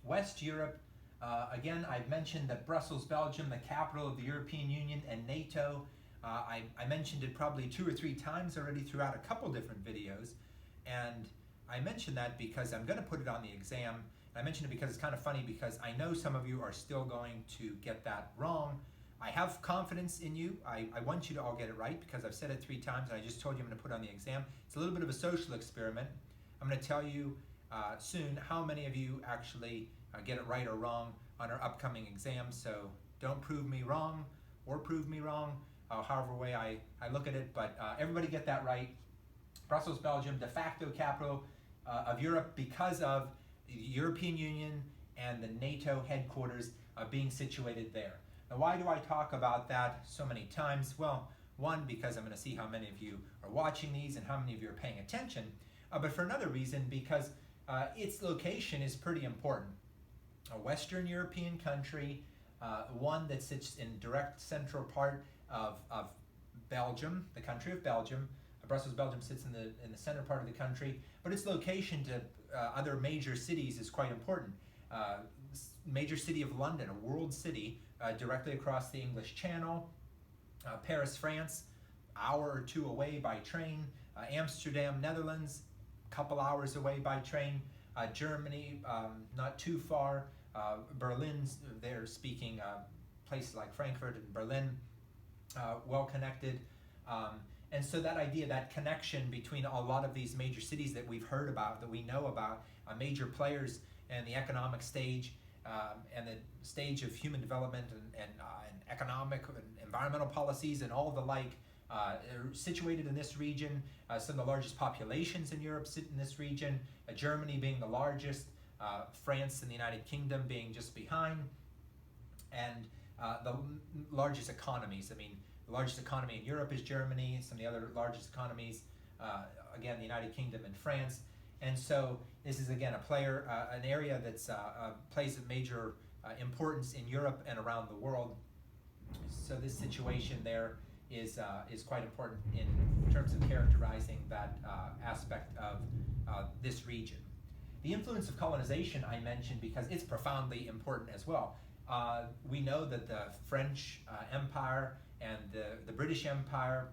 West Europe. Again, I've mentioned that Brussels, Belgium, the capital of the European Union and NATO. I mentioned it probably 2 or 3 times already throughout a couple different videos. And I mentioned that because I'm going to put it on the exam. And I mentioned it because it's kind of funny because I know some of you are still going to get that wrong. I have confidence in you. I want you to all get it right because I've said it 3 times and I just told you I'm going to put it on the exam. It's a little bit of a social experiment. I'm going to tell you soon how many of you actually get it right or wrong on our upcoming exam. So don't prove me wrong or prove me wrong, however way I look at it. But everybody get that right. Brussels, Belgium, de facto capital of Europe because of the European Union and the NATO headquarters being situated there. Now, why do I talk about that so many times? Well, one, because I'm going to see how many of you are watching these and how many of you are paying attention. But for another reason, because its location is pretty important. A Western European country, one that sits in direct central part of Belgium, the country of Belgium. Brussels, Belgium sits in the center part of the country, but its location to other major cities is quite important. Major city of London, a world city, directly across the English Channel. Paris, France, hour or 2 away by train. Amsterdam, Netherlands, a couple hours away by train. Germany, not too far. Berlin, they're speaking places like Frankfurt and Berlin, well connected. And so that idea, that connection between a lot of these major cities that we've heard about, that we know about, major players in the economic stage and the stage of human development and economic and environmental policies and all the like, are situated in this region. Some of the largest populations in Europe sit in this region, Germany being the largest, France and the United Kingdom being just behind, and the largest economies. I mean, the largest economy in Europe is Germany, some of the other largest economies, again, the United Kingdom and France. And so this is, again, an area that plays a major importance in Europe and around the world. So this situation there is quite important in terms of characterizing that aspect of this region. The influence of colonization I mentioned because it's profoundly important as well. We know that the French Empire and the British Empire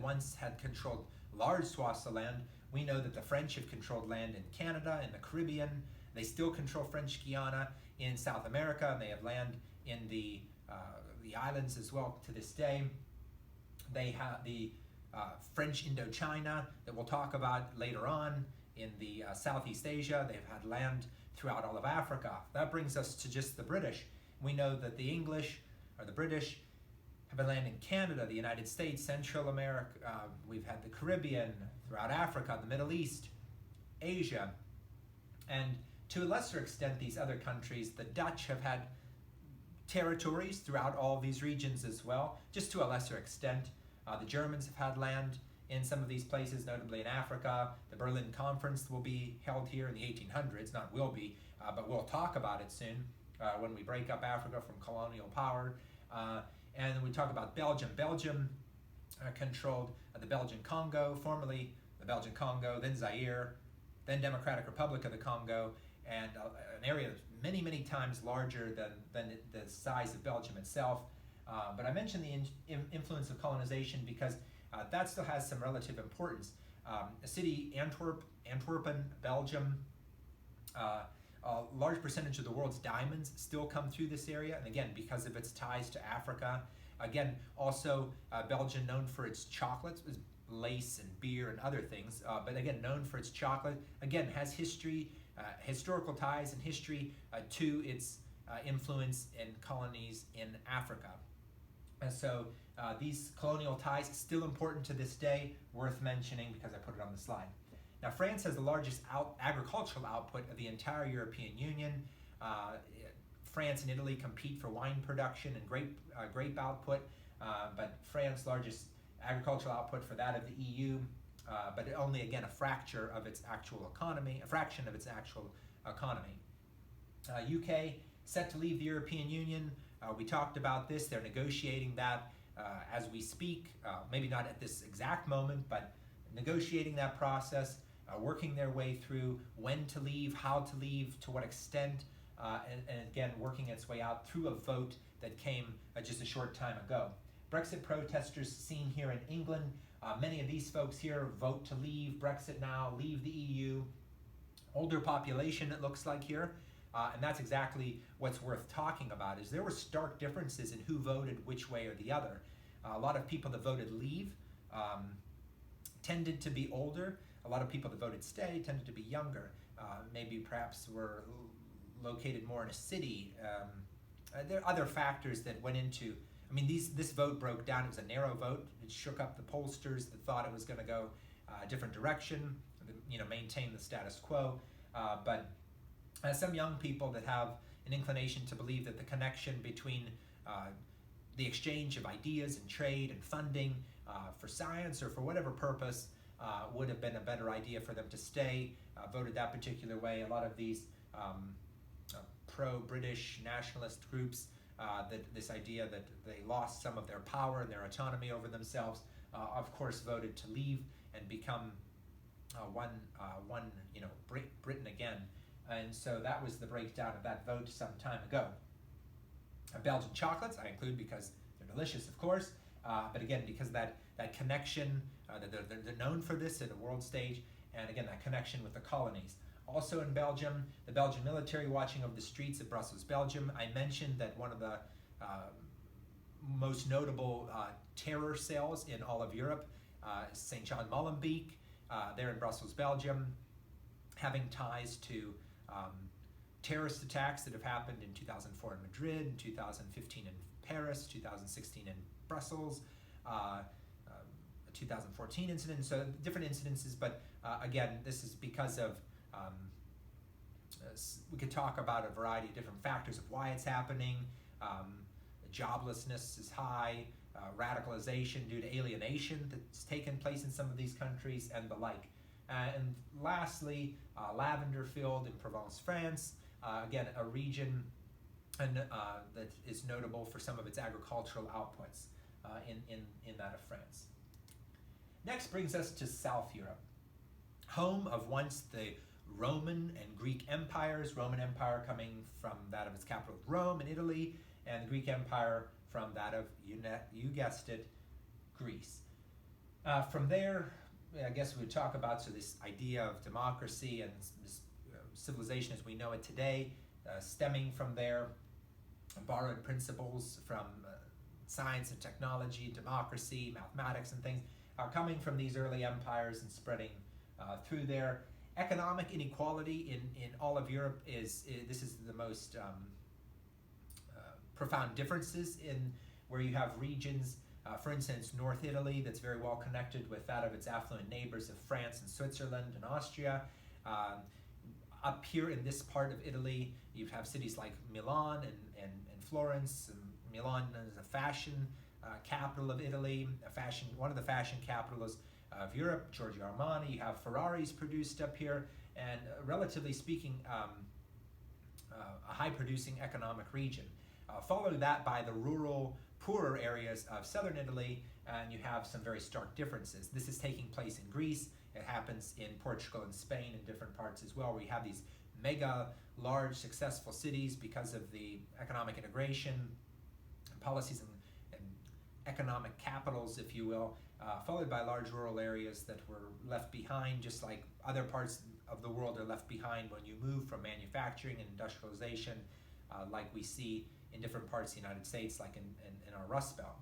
once had controlled large swaths of land. We know that the French have controlled land in Canada, in the Caribbean. They still control French Guiana in South America, and they have land in the islands as well to this day. They have the French Indochina that we'll talk about later on in the Southeast Asia. They've had land throughout all of Africa. That brings us to just the British. We know that the English, or the British, have land in Canada, the United States, Central America. We've had the Caribbean, throughout Africa, the Middle East, Asia. And to a lesser extent, these other countries, the Dutch have had territories throughout all these regions as well, just to a lesser extent. The Germans have had land in some of these places, notably in Africa. The Berlin Conference will be held here in the 1800s, not will be, but we'll talk about it soon when we break up Africa from colonial power. And then we talk about Belgium. Belgium controlled the Belgian Congo, formerly the Belgian Congo, then Zaire, then Democratic Republic of the Congo, and an area that's many, many times larger than the size of Belgium itself. But I mentioned the influence of colonization because that still has some relative importance. A city, Antwerpen, Belgium, a large percentage of the world's diamonds still come through this area, and again, because of its ties to Africa. Again, also Belgium known for its chocolates, lace and beer and other things, but again, known for its chocolate. Again, has history, historical ties and history to its influence in colonies in Africa. And so these colonial ties still important to this day, worth mentioning because I put it on the slide. Now, France has the largest agricultural output of the entire European Union. France and Italy compete for wine production and grape output, but France largest agricultural output for that of the EU, but only, again, a fraction of its actual economy. UK set to leave the European Union. We talked about this. They're negotiating that as we speak, maybe not at this exact moment, but negotiating that process. working their way through when to leave, how to leave, to what extent, and again, working its way out through a vote that came just a short time ago. Brexit protesters seen here in England. Many of these folks here vote to leave Brexit now, leave the EU. Older population, it looks like here. And that's exactly what's worth talking about, is there were stark differences in who voted which way or the other. A lot of people that voted leave tended to be older. A lot of people that voted stay tended to be younger. Maybe perhaps were located more in a city. There are other factors that went into, I mean, this vote broke down. It was a narrow vote. It shook up the pollsters that thought it was going to go a different direction, maintain the status quo. But some young people that have an inclination to believe that the connection between the exchange of ideas and trade and funding for science or for whatever purpose would have been a better idea for them to stay, voted that particular way. A lot of these pro-British nationalist groups, that this idea that they lost some of their power and their autonomy over themselves, of course voted to leave and become Britain again. And so that was the breakdown of that vote some time ago. Belgian chocolates I include because they're delicious, of course, but again, because that connection, they're known for this at a world stage, and again, that connection with the colonies. Also in Belgium, the Belgian military watching over the streets of Brussels, Belgium. I mentioned that one of the most notable terror cells in all of Europe, St. John Molenbeek, there in Brussels, Belgium, having ties to terrorist attacks that have happened in 2004 in Madrid, in 2015 in Paris, 2016 in Brussels, 2014 incident, so different incidences, but again, this is because of, we could talk about a variety of different factors of why it's happening. Joblessness is high, radicalization due to alienation that's taken place in some of these countries, and the like. And lastly, lavender field in Provence, France, again, a region that is notable for some of its agricultural outputs in that of France. Next brings us to South Europe, home of once the Roman and Greek empires, Roman Empire coming from that of its capital Rome in Italy, and the Greek Empire from that of, you guessed it, Greece. From there, I guess we would talk about this idea of democracy and this civilization as we know it today, stemming from there, borrowed principles from science and technology, democracy, mathematics and things, are coming from these early empires and spreading through there. Economic inequality in all of Europe this is the most profound differences in where you have regions, for instance, North Italy, that's very well connected with that of its affluent neighbors of France and Switzerland and Austria. Up here in this part of Italy, you have cities like Milan and Florence. And Milan is a fashion capital of Italy, one of the fashion capitals of Europe. Giorgio Armani, you have Ferraris produced up here, and relatively speaking, a high-producing economic region. Followed that by the rural, poorer areas of southern Italy, and you have some very stark differences. This is taking place in Greece. It happens in Portugal and Spain and different parts as well, where you have these mega, large, successful cities because of the economic integration and policies and economic capitals, if you will, followed by large rural areas that were left behind, just like other parts of the world are left behind when you move from manufacturing and industrialization, like we see in different parts of the United States, like in our Rust Belt.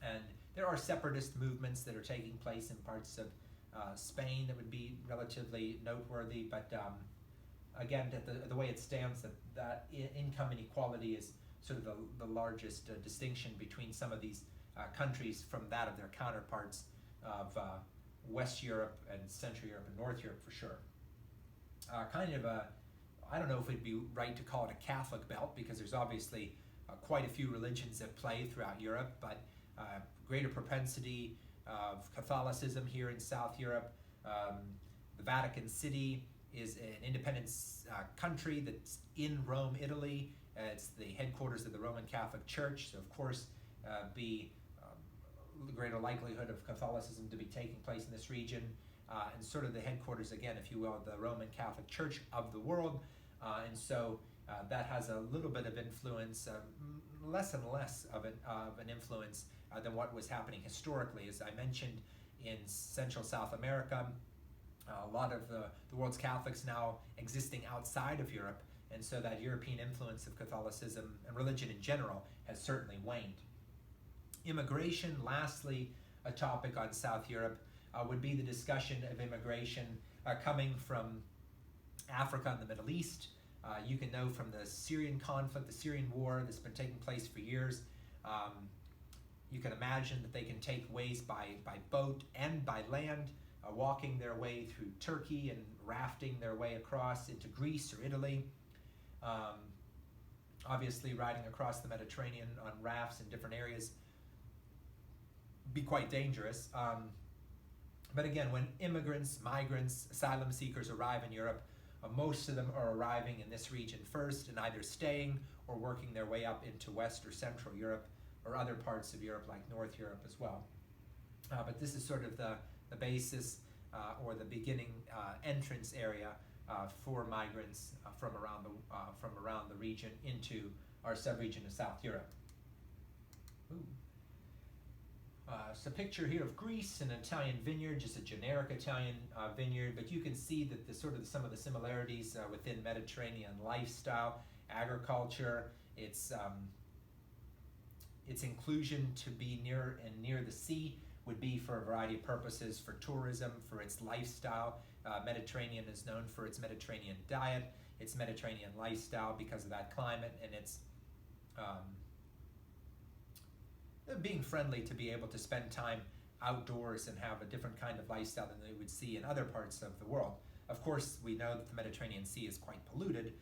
And there are separatist movements that are taking place in parts of Spain that would be relatively noteworthy, but again, the way it stands, that income inequality is sort of the largest distinction between some of these countries from that of their counterparts of West Europe and Central Europe and North Europe for sure. I don't know if it'd be right to call it a Catholic belt, because there's obviously quite a few religions at play throughout Europe, but greater propensity of Catholicism here in South Europe. The Vatican City is an independent country that's in Rome, Italy. It's the headquarters of the Roman Catholic Church, so of course be greater likelihood of Catholicism to be taking place in this region. and sort of the headquarters, again, if you will, of the Roman Catholic Church of the world. And so that has a little bit of influence, less and less of an influence than what was happening historically. As I mentioned, in Central South America, a lot of the world's Catholics now existing outside of Europe, and so that European influence of Catholicism and religion in general has certainly waned. Immigration, lastly, a topic on South Europe, would be the discussion of immigration coming from Africa and the Middle East. You can know from the Syrian conflict, the Syrian war that's been taking place for years. You can imagine that they can take ways by boat and by land, walking their way through Turkey and rafting their way across into Greece or Italy. Obviously, riding across the Mediterranean on rafts in different areas be quite dangerous. But again, when immigrants, migrants, asylum seekers arrive in Europe, most of them are arriving in this region first and either staying or working their way up into West or Central Europe or other parts of Europe like North Europe as well. But this is sort of the basis or the beginning entrance area for migrants from around the region into our subregion of South Europe. Ooh. So a picture here of Greece, an Italian vineyard, just a generic Italian vineyard, but you can see that some of the similarities within Mediterranean lifestyle, agriculture, its inclusion to be near the sea would be for a variety of purposes, for tourism, for its lifestyle. Mediterranean is known for its Mediterranean diet, its Mediterranean lifestyle because of that climate, and its being friendly to be able to spend time outdoors and have a different kind of lifestyle than they would see in other parts of the world. Of course, we know that the Mediterranean Sea is quite polluted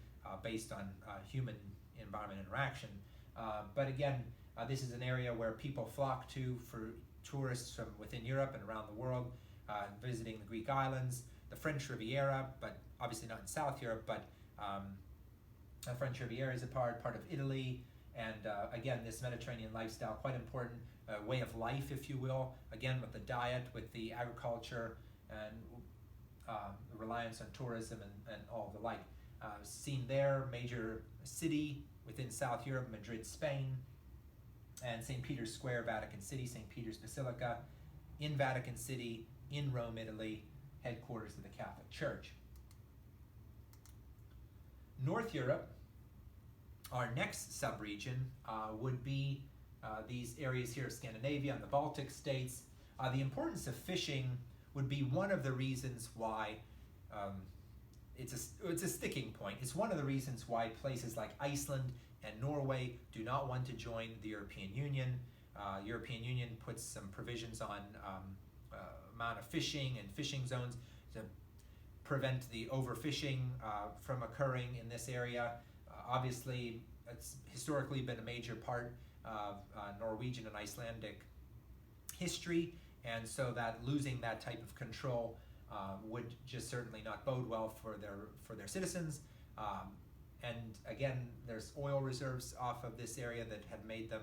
based on human-environment interaction. But again, this is an area where people flock to for tourists from within Europe and around the world, visiting the Greek islands, the French Riviera, but obviously not in South Europe, but the French Riviera is a part of Italy. And again, this Mediterranean lifestyle, quite important way of life, if you will, again with the diet, with the agriculture, and the reliance on tourism and all the like. Seen there, major city within South Europe, Madrid, Spain, and St. Peter's Square, Vatican City, St. Peter's Basilica, in Vatican City, in Rome, Italy, headquarters of the Catholic Church. North Europe, our next sub-region would be these areas here of Scandinavia and the Baltic states. The importance of fishing would be one of the reasons why it's a sticking point. It's one of the reasons why places like Iceland and Norway do not want to join the European Union. European Union puts some provisions on amount of fishing and fishing zones to prevent the overfishing from occurring in this area. Obviously, it's historically been a major part of Norwegian and Icelandic history, and so that losing that type of control would just certainly not bode well for their citizens. And again, there's oil reserves off of this area that had made them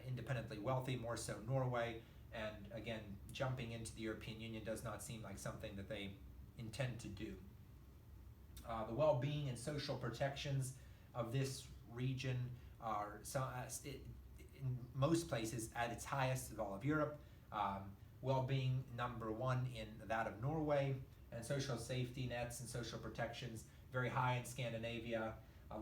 independently wealthy, more so Norway. And again, jumping into the European Union does not seem like something that they intend to do. The well-being and social protections of this region are in most places at its highest of all of Europe. Well-being number one in that of Norway, and social safety nets and social protections very high in Scandinavia.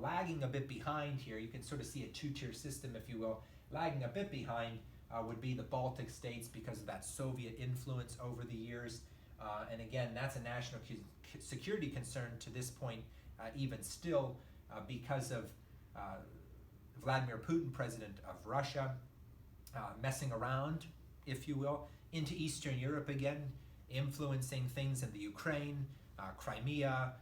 Lagging a bit behind here, you can sort of see a two-tier system, if you will. Lagging a bit behind would be the Baltic states because of that Soviet influence over the years. And again, that's a national security concern to this point, even still, because of Vladimir Putin, president of Russia, messing around, if you will, into Eastern Europe again, influencing things in the Ukraine, Crimea,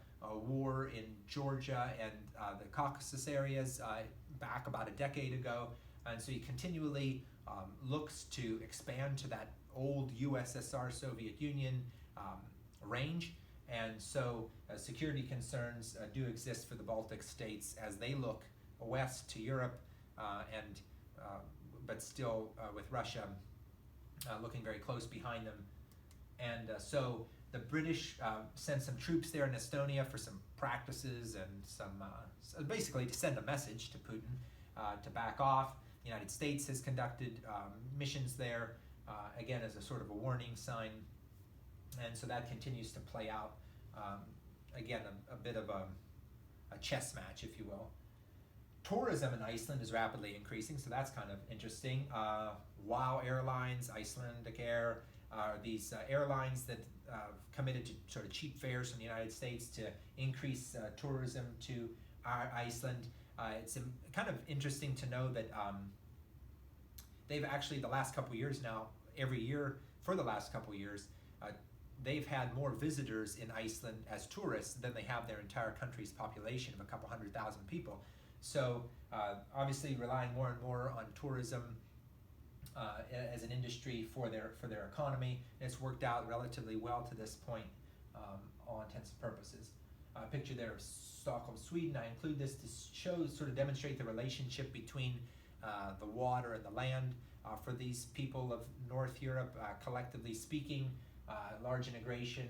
war in Georgia and the Caucasus areas back about a decade ago. And so he continually looks to expand to that old USSR Soviet Union range. And so security concerns do exist for the Baltic states as they look west to Europe, but still with Russia looking very close behind them. And so The British sent some troops there in Estonia for some practices and basically to send a message to Putin to back off. The United States has conducted missions there, again as a sort of a warning sign, and so that continues to play out. Again, a bit of a chess match, if you will. Tourism in Iceland is rapidly increasing, so that's kind of interesting. WOW Airlines, Icelandic Air, these airlines that committed to sort of cheap fares from the United States to increase tourism to Iceland. It's kind of interesting to know that they've actually, the last couple of years now, every year for the last couple of years, they've had more visitors in Iceland as tourists than they have their entire country's population of a couple 100,000 people. So obviously relying more and more on tourism as an industry for their economy. It's worked out relatively well to this point, all intents and purposes. A picture there of Stockholm, Sweden. I include this to sort of demonstrate the relationship between the water and the land for these people of North Europe, collectively speaking. Large integration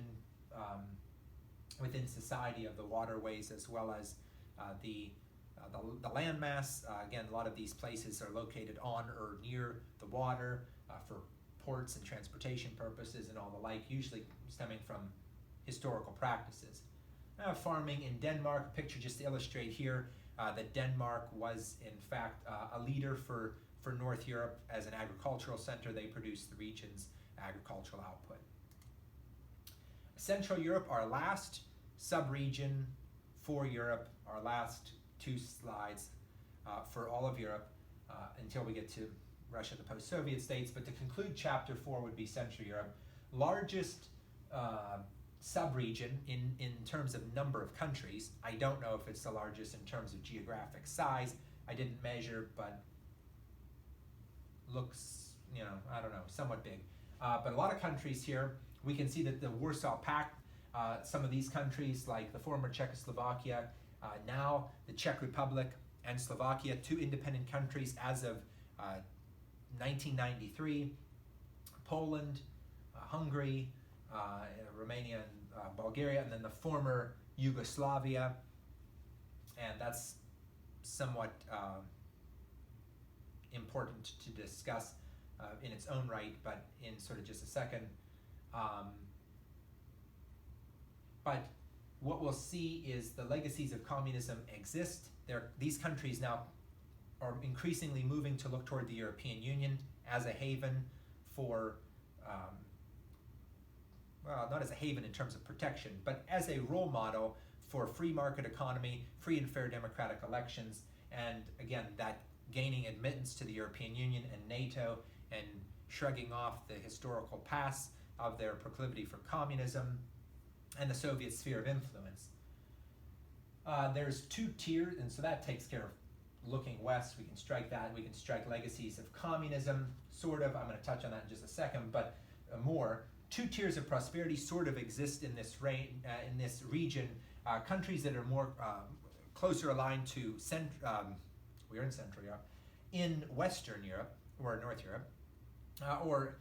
within society of the waterways as well as the landmass. Again, a lot of these places are located on or near the water for ports and transportation purposes and all the like, usually stemming from historical practices. Farming in Denmark, a picture just to illustrate here that Denmark was in fact a leader for North Europe as an agricultural center. They produced the region's agricultural output. Central Europe, our last sub-region for Europe, our last two slides for all of Europe until we get to Russia, the post-Soviet states. But to conclude, chapter 4 would be Central Europe. Largest sub-region in terms of number of countries. I don't know if it's the largest in terms of geographic size. I didn't measure, but looks, I don't know, somewhat big. But a lot of countries here. We can see that the Warsaw Pact, some of these countries like the former Czechoslovakia, now the Czech Republic and Slovakia, two independent countries as of 1993, Poland, Hungary, Romania and Bulgaria, and then the former Yugoslavia, and that's somewhat important to discuss in its own right, but in sort of just a second. But what we'll see is the legacies of communism exist. These countries now are increasingly moving to look toward the European Union as a haven for, well, not as a haven in terms of protection, but as a role model for free market economy, free and fair democratic elections, and again, that gaining admittance to the European Union and NATO and shrugging off the historical past of their proclivity for communism and the Soviet sphere of influence. There's two tiers, and so that takes care of looking west. We can strike that. We can strike legacies of communism, sort of. I'm going to touch on that in just a second, but more. Two tiers of prosperity sort of exist in this region. Countries that are more closer aligned to we're in Central Europe, in Western Europe or North Europe, or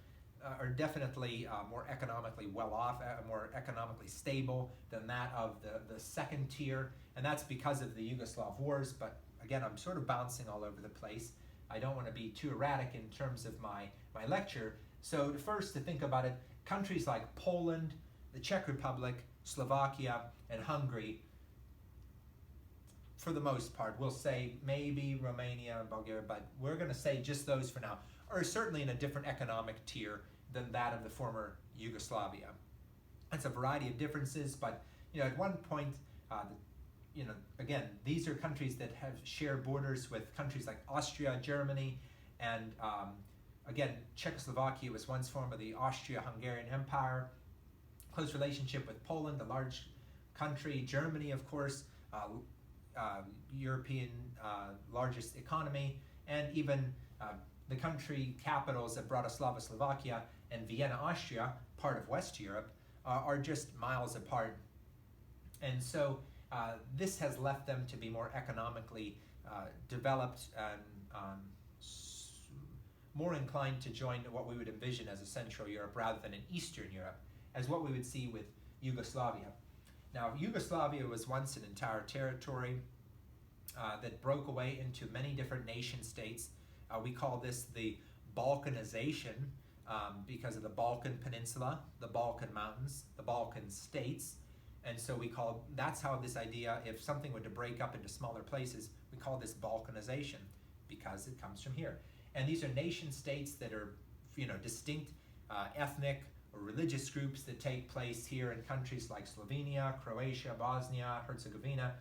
are definitely more economically well off, more economically stable than that of the second tier, and that's because of the Yugoslav wars. But again, I'm sort of bouncing all over the place. I don't want to be too erratic in terms of my lecture. So first, to think about it, countries like Poland, the Czech Republic, Slovakia, and Hungary, for the most part, we'll say maybe Romania and Bulgaria, but we're going to say just those for now, are certainly in a different economic tier than that of the former Yugoslavia. It's a variety of differences, but at one point, again, these are countries that have shared borders with countries like Austria, Germany, and again, Czechoslovakia was once form of the Austria-Hungarian Empire. Close relationship with Poland, a large country. Germany, of course, European largest economy, and even the country capitals of Bratislava, Slovakia, and Vienna, Austria, part of West Europe, are just miles apart. And so this has left them to be more economically developed and more inclined to join what we would envision as a Central Europe rather than an Eastern Europe. as what we would see with Yugoslavia. Now, Yugoslavia was once an entire territory that broke away into many different nation states. We call this the Balkanization because of the Balkan Peninsula, the Balkan Mountains, the Balkan states. And so that's how this idea, if something were to break up into smaller places, we call this Balkanization because it comes from here. And these are nation states that are, distinct ethnic or religious groups that take place here in countries like Slovenia, Croatia, Bosnia, Herzegovina,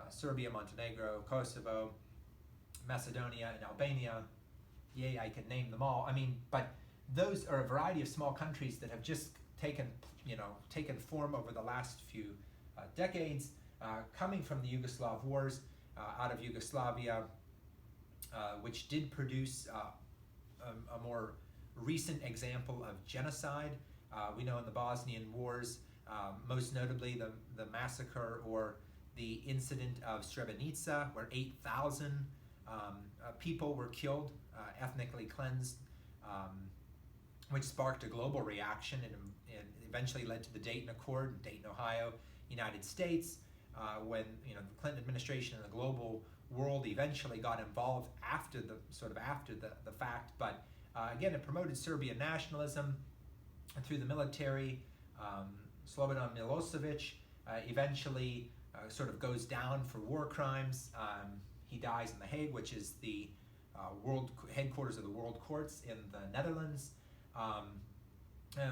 Serbia, Montenegro, Kosovo, Macedonia, and Albania. Yay, I could name them all. But those are a variety of small countries that have just taken form over the last few decades, coming from the Yugoslav wars out of Yugoslavia, which did produce a more recent example of genocide. We know in the Bosnian wars, most notably the massacre or the incident of Srebrenica, where 8,000 people were killed, ethnically cleansed, which sparked a global reaction and eventually led to the Dayton Accord in Dayton, Ohio, United States, when the Clinton administration and the global world eventually got involved after the fact. But again, it promoted Serbian nationalism through the military. Slobodan Milosevic eventually goes down for war crimes. He dies in The Hague, which is the world headquarters of the World Courts in the Netherlands.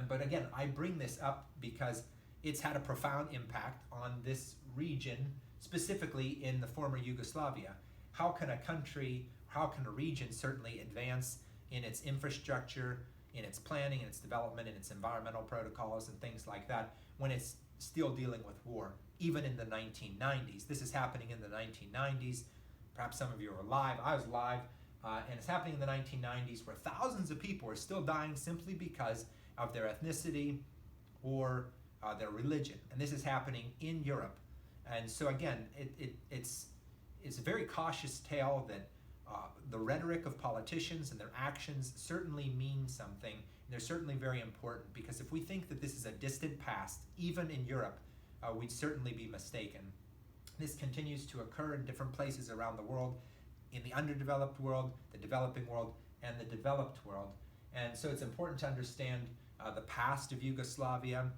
But again, I bring this up because it's had a profound impact on this region, specifically in the former Yugoslavia. How can a region certainly advance in its infrastructure, in its planning, in its development, in its environmental protocols and things like that when it's still dealing with war, even in the 1990s? This is happening in the 1990s. Perhaps some of you are alive. I was alive. And it's happening in the 1990s where thousands of people are still dying simply because of their ethnicity or their religion. And this is happening in Europe. And so again, it's a very cautious tale that the rhetoric of politicians and their actions certainly mean something. And they're certainly very important, because if we think that this is a distant past, even in Europe, we'd certainly be mistaken. This continues to occur in different places around the world, in the underdeveloped world, the developing world, and the developed world. And so it's important to understand the past of Yugoslavia,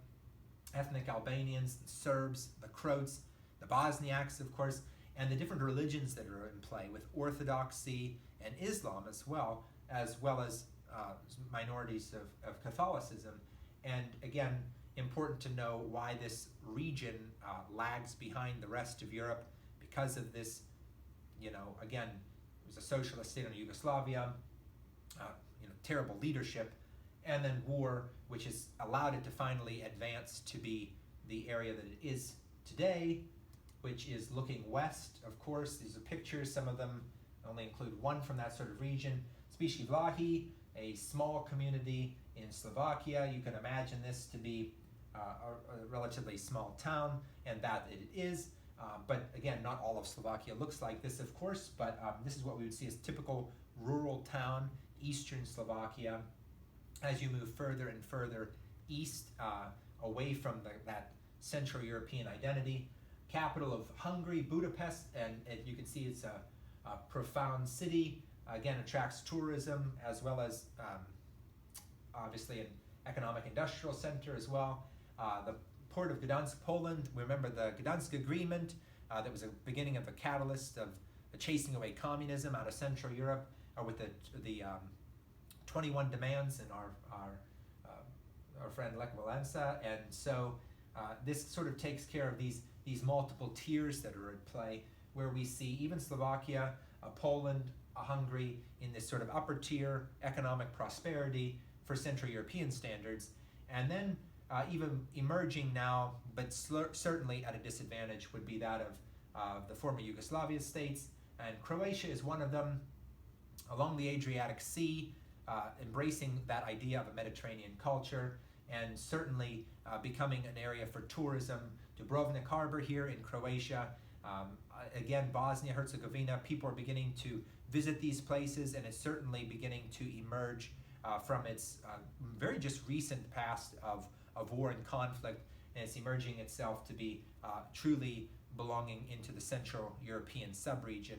ethnic Albanians, the Serbs, the Croats, the Bosniaks, of course, and the different religions that are in play, with Orthodoxy and Islam as well as minorities of Catholicism. And again, important to know why this region lags behind the rest of Europe because of this. Again, it was a socialist state under Yugoslavia, terrible leadership, and then war, which has allowed it to finally advance to be the area that it is today, which is looking west. Of course, these are pictures. Some of them only include one from that sort of region. Spiši Vlahi, a small community in Slovakia. You can imagine this to be a relatively small town, and that it is. But again, not all of Slovakia looks like this, of course, but this is what we would see as typical rural town, eastern Slovakia. As you move further and further east, away from that Central European identity. Capital of Hungary, Budapest, and you can see it's a profound city. Again, attracts tourism as well as obviously an economic industrial center as well. The port of Gdansk, Poland. Remember the Gdansk Agreement that was a beginning of a catalyst of chasing away communism out of Central Europe, with the 21 demands in our friend Lech Walesa. And so this sort of takes care of these multiple tiers that are at play, where we see even Slovakia, Poland, Hungary in this sort of upper tier economic prosperity for Central European standards, and then even emerging now, but certainly at a disadvantage, would be that of the former Yugoslavia states, and Croatia is one of them, along the Adriatic Sea, embracing that idea of a Mediterranean culture, and certainly becoming an area for tourism. Dubrovnik Harbor here in Croatia. Again, Bosnia-Herzegovina, people are beginning to visit these places, and it's certainly beginning to emerge from its very just recent past of of war and conflict, and it's emerging itself to be truly belonging into the Central European subregion.